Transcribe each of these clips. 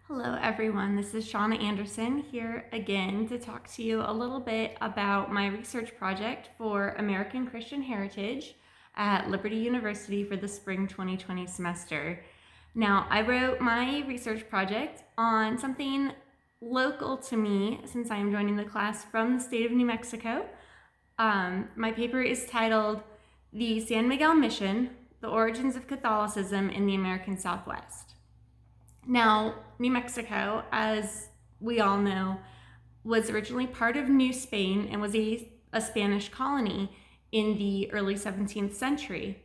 Hello everyone, this is Shauna Anderson here again to talk to you a little bit about my research project for American Christian Heritage at Liberty University for the spring 2020 semester. Now, I wrote my research project on something local to me since I am joining the class from the state of New Mexico. My paper is titled The San Miguel Mission, The Origins of Catholicism in the American Southwest. Now, New Mexico, as we all know, was originally part of New Spain and was a Spanish colony in the early 17th century.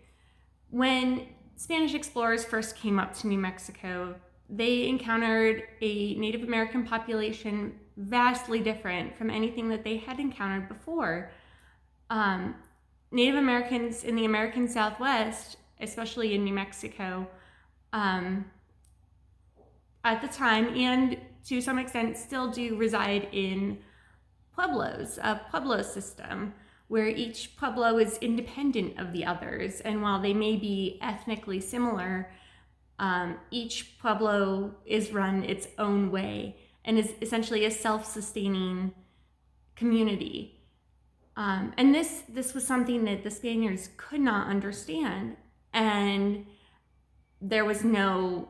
When Spanish explorers first came up to New Mexico, they encountered a Native American population vastly different from anything that they had encountered before. Native Americans in the American Southwest, especially in New Mexico, at the time, and to some extent still do, reside in pueblos, a pueblo system, where each pueblo is independent of the others. And while they may be ethnically similar, each pueblo is run its own way and is essentially a self-sustaining community. And this was something that the Spaniards could not understand, and there was no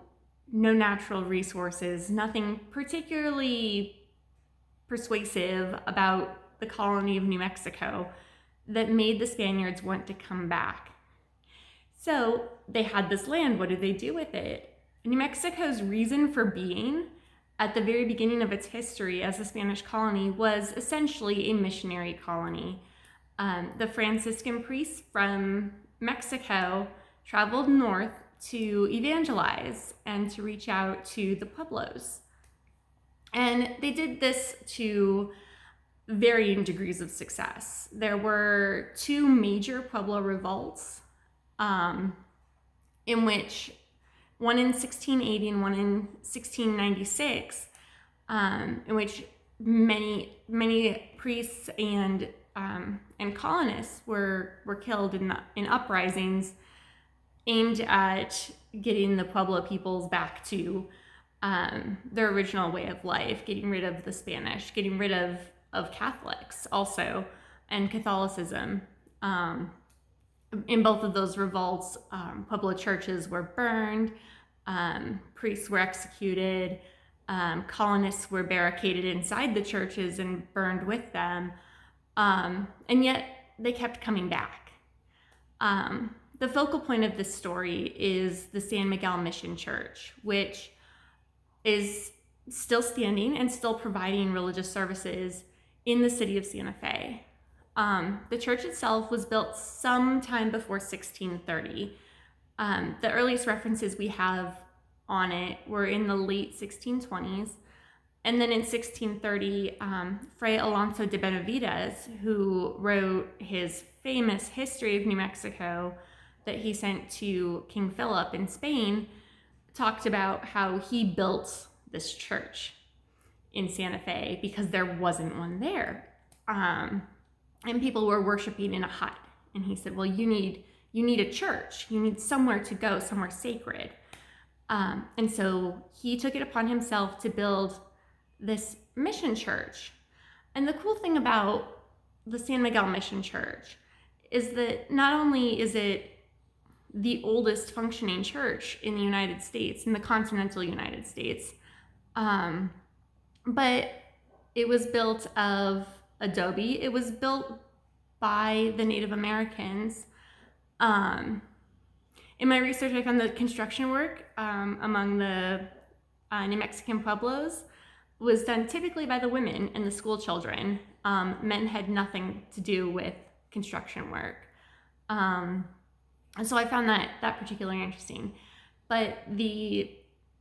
natural resources, nothing particularly persuasive about the colony of New Mexico that made the Spaniards want to come back. So they had this land. What did they do with it? New Mexico's reason for being at the very beginning of its history as a Spanish colony was essentially a missionary colony. The Franciscan priests from Mexico traveled north to evangelize and to reach out to the pueblos. And they did this to varying degrees of success. There were two major pueblo revolts, in which one in 1680 and one in 1696, in which many priests and colonists were killed in uprisings aimed at getting the Pueblo peoples back to their original way of life, getting rid of the Spanish, getting rid of Catholics also, and Catholicism. In both of those revolts, Pueblo churches were burned, priests were executed, colonists were barricaded inside the churches and burned with them, and yet they kept coming back. The focal point of this story is the San Miguel Mission Church, which is still standing and still providing religious services in the city of Santa Fe. The church itself was built sometime before 1630. The earliest references we have on it were in the late 1620s. And then in 1630, Fray Alonso de Benavides, who wrote his famous History of New Mexico that he sent to King Philip in Spain, talked about how he built this church in Santa Fe because there wasn't one there. And people were worshiping in a hut. And he said, well, you need a church. You need somewhere to go, somewhere sacred. And so he took it upon himself to build this mission church. And the cool thing about the San Miguel Mission Church is that not only is it the oldest functioning church in the United States, in the continental United States, but it was built of adobe. It was built by the Native Americans. In my research, I found that construction work among the New Mexican pueblos was done typically by the women and the school children. Men had nothing to do with construction work. And so I found that particularly interesting. But the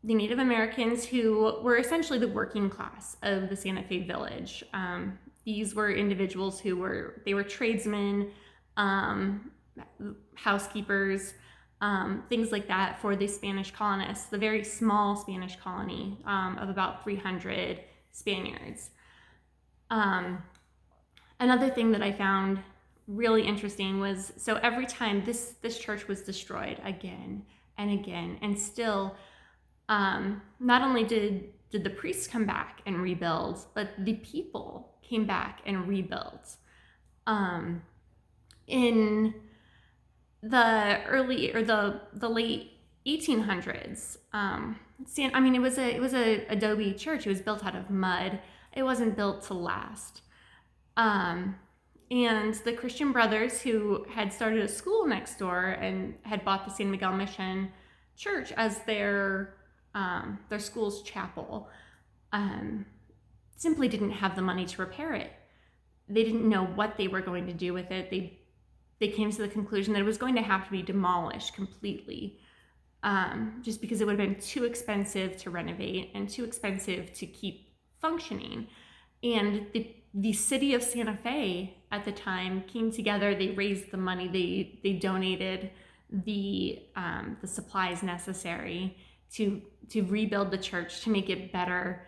Native Americans, who were essentially the working class of the Santa Fe village, these were individuals who were tradesmen, housekeepers, things like that for the Spanish colonists, the very small Spanish colony of about 300 Spaniards. Another thing that I found really interesting was, so every time this church was destroyed again and again, and still not only did did the priests come back and rebuild, but the people came back and rebuilt. In the early or the late 1800s, it was a adobe church. It was built out of mud. It wasn't built to last. And the Christian brothers who had started a school next door and had bought the San Miguel Mission Church as their school's chapel, simply didn't have the money to repair it. They didn't know what they were going to do with it. They came to the conclusion that it was going to have to be demolished completely, just because it would have been too expensive to renovate and too expensive to keep functioning. And the city of Santa Fe at the time came together. They raised the money. They donated the supplies necessary to rebuild the church, to make it better.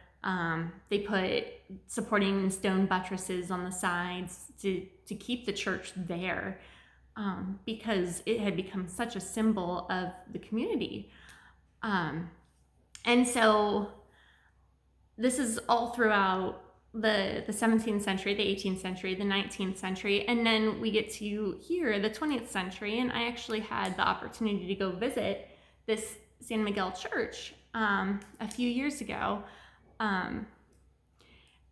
They put supporting stone buttresses on the sides to keep the church there, because it had become such a symbol of the community. And so this is all throughout the 17th century, the 18th century, the 19th century, and then we get to here, the 20th century, and I actually had the opportunity to go visit this San Miguel church a few years ago.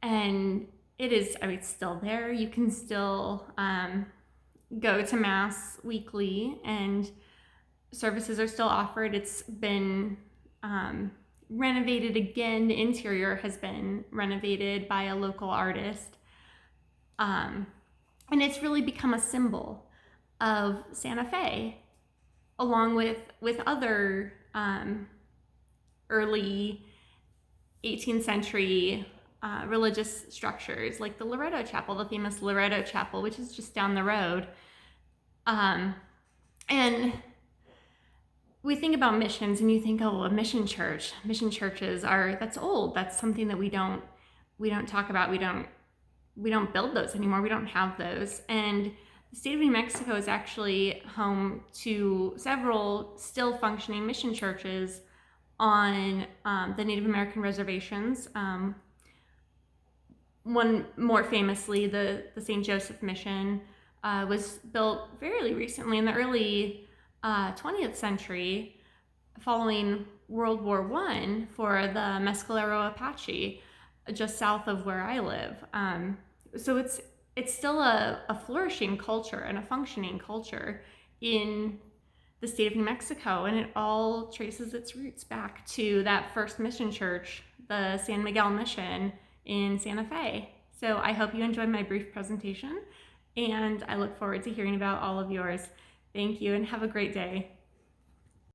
And it is, it's still there. You can still go to Mass weekly, and services are still offered. It's been renovated again. The interior has been renovated by a local artist. And it's really become a symbol of Santa Fe, along with other early 18th century religious structures, like the Loretto Chapel, the famous Loretto Chapel, which is just down the road. And we think about missions, and you think, oh, a mission church. Mission churches that's old. That's something that we don't talk about. We don't build those anymore. We don't have those. And the state of New Mexico is actually home to several still functioning mission churches on the Native American reservations. One more famously, the St. Joseph Mission was built fairly recently in the early 20th century, following World War I, for the Mescalero Apache, just south of where I live. So it's still a flourishing culture and a functioning culture in the state of New Mexico, and it all traces its roots back to that first mission church, the San Miguel Mission in Santa Fe. So I hope you enjoyed my brief presentation, and I look forward to hearing about all of yours. Thank you, and have a great day.